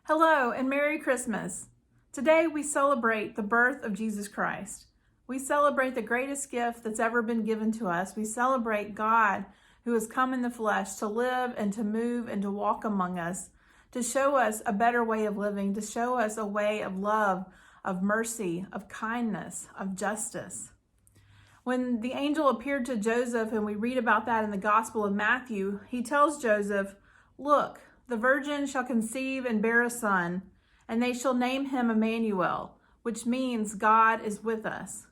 Hello and Merry Christmas. Today we celebrate the birth of Jesus Christ. We celebrate the greatest gift that's ever been given to us. We celebrate God who has come in the flesh to live and to move and to walk among us, to show us a better way of living, to show us a way of love, of mercy, of kindness, of justice. When the angel appeared to Joseph, and we read about that in the Gospel of Matthew, he tells Joseph, "Look, the virgin shall conceive and bear a son, and they shall name him Emmanuel," which means God is with us.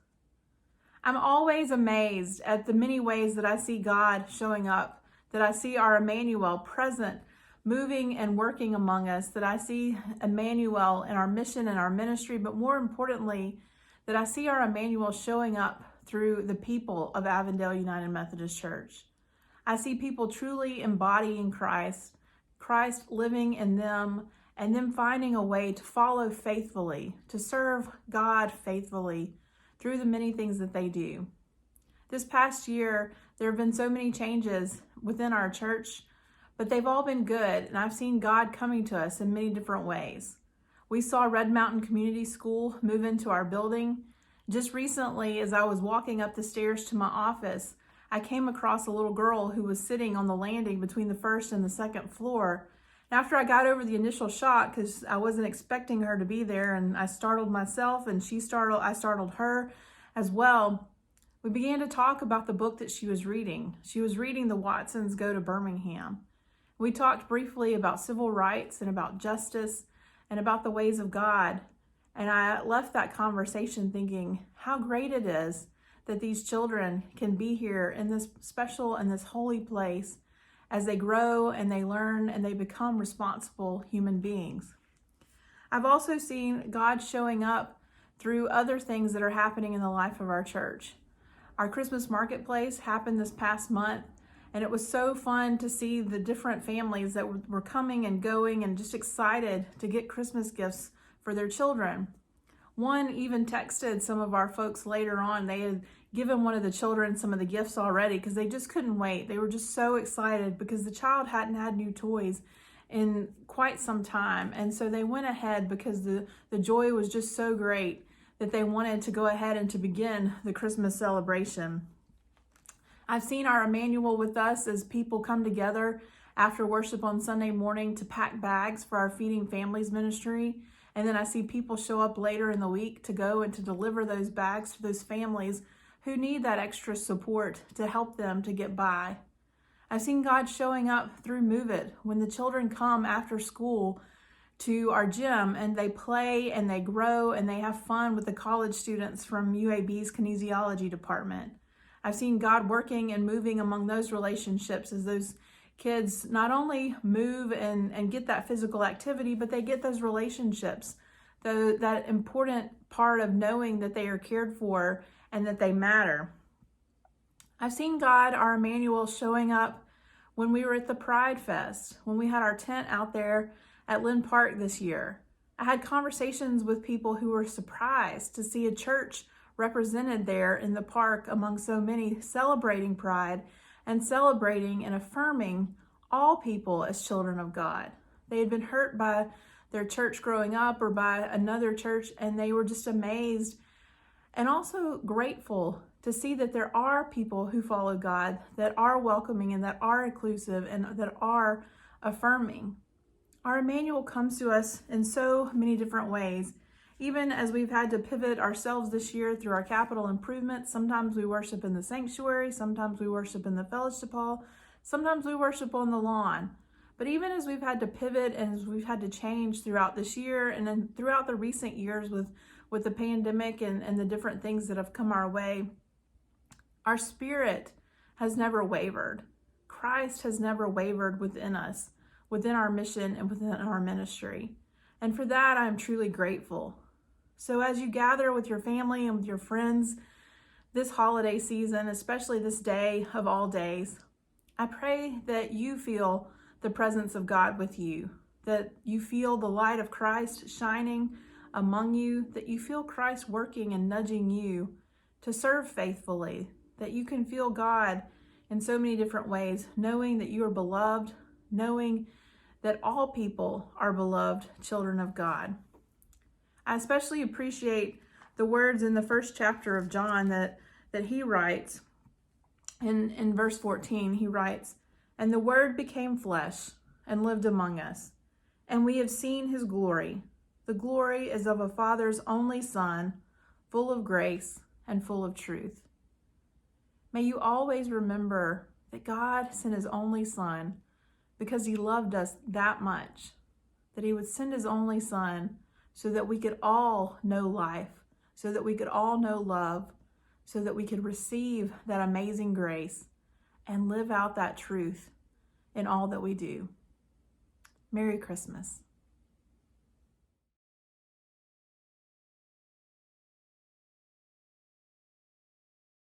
I'm always amazed at the many ways that I see God showing up, that I see our Emmanuel present, moving and working among us, that I see Emmanuel in our mission and our ministry, but more importantly, that I see our Emmanuel showing up through the people of Avondale United Methodist Church. I see people truly embodying Christ living in them, and them finding a way to follow faithfully, to serve God faithfully through the many things that they do. This past year, there have been so many changes within our church, but they've all been good, and I've seen God coming to us in many different ways. We saw Red Mountain Community School move into our building. Just recently, as I was walking up the stairs to my office, I came across a little girl who was sitting on the landing between the first and the second floor. And after I got over the initial shock, because I wasn't expecting her to be there, and I startled myself and I startled her as well, we began to talk about the book that she was reading. She was reading The Watsons Go to Birmingham. We talked briefly about civil rights and about justice and about the ways of God. And I left that conversation thinking how great it is that these children can be here in this special and this holy place as they grow and they learn and they become responsible human beings. I've also seen God showing up through other things that are happening in the life of our church. Our Christmas marketplace happened this past month, and it was so fun to see the different families that were coming and going and just excited to get Christmas gifts for their children. One even texted some of our folks later on. They had given one of the children some of the gifts already because they just couldn't wait. They were just so excited because the child hadn't had new toys in quite some time. And so they went ahead because the joy was just so great that they wanted to go ahead and to begin the Christmas celebration. I've seen our Emmanuel with us as people come together after worship on Sunday morning to pack bags for our Feeding Families ministry. And then I see people show up later in the week to go and to deliver those bags to those families who need that extra support to help them to get by. I've seen God showing up through Move It when the children come after school to our gym and they play and they grow and they have fun with the college students from UAB's kinesiology department. I've seen God working and moving among those relationships as those kids not only move and get that physical activity, but they get those relationships, that important part of knowing that they are cared for and that they matter. I've seen God, our Emmanuel, showing up when we were at the Pride Fest, when we had our tent out there at Lynn Park this year. I had conversations with people who were surprised to see a church represented there in the park among so many, celebrating Pride and celebrating and affirming all people as children of God. They had been hurt by their church growing up or by another church, and they were just amazed and also grateful to see that there are people who follow God, that are welcoming and that are inclusive and that are affirming. Our Emmanuel comes to us in so many different ways. Even as we've had to pivot ourselves this year through our capital improvements, sometimes we worship in the sanctuary, sometimes we worship in the fellowship hall, sometimes we worship on the lawn. But even as we've had to pivot and as we've had to change throughout this year and then throughout the recent years with the pandemic and the different things that have come our way, our spirit has never wavered. Christ has never wavered within us, within our mission and within our ministry. And for that, I'm truly grateful. So as you gather with your family and with your friends this holiday season, especially this day of all days, I pray that you feel the presence of God with you, that you feel the light of Christ shining among you, that you feel Christ working and nudging you to serve faithfully, that you can feel God in so many different ways, knowing that you are beloved, knowing that all people are beloved children of God. I especially appreciate the words in the first chapter of John that he writes. In verse 14, he writes, "And the Word became flesh and lived among us, and we have seen his glory. The glory is of a Father's only Son, full of grace and full of truth." May you always remember that God sent his only Son because he loved us that much, that he would send his only Son so that we could all know life, so that we could all know love, so that we could receive that amazing grace and live out that truth in all that we do. Merry Christmas.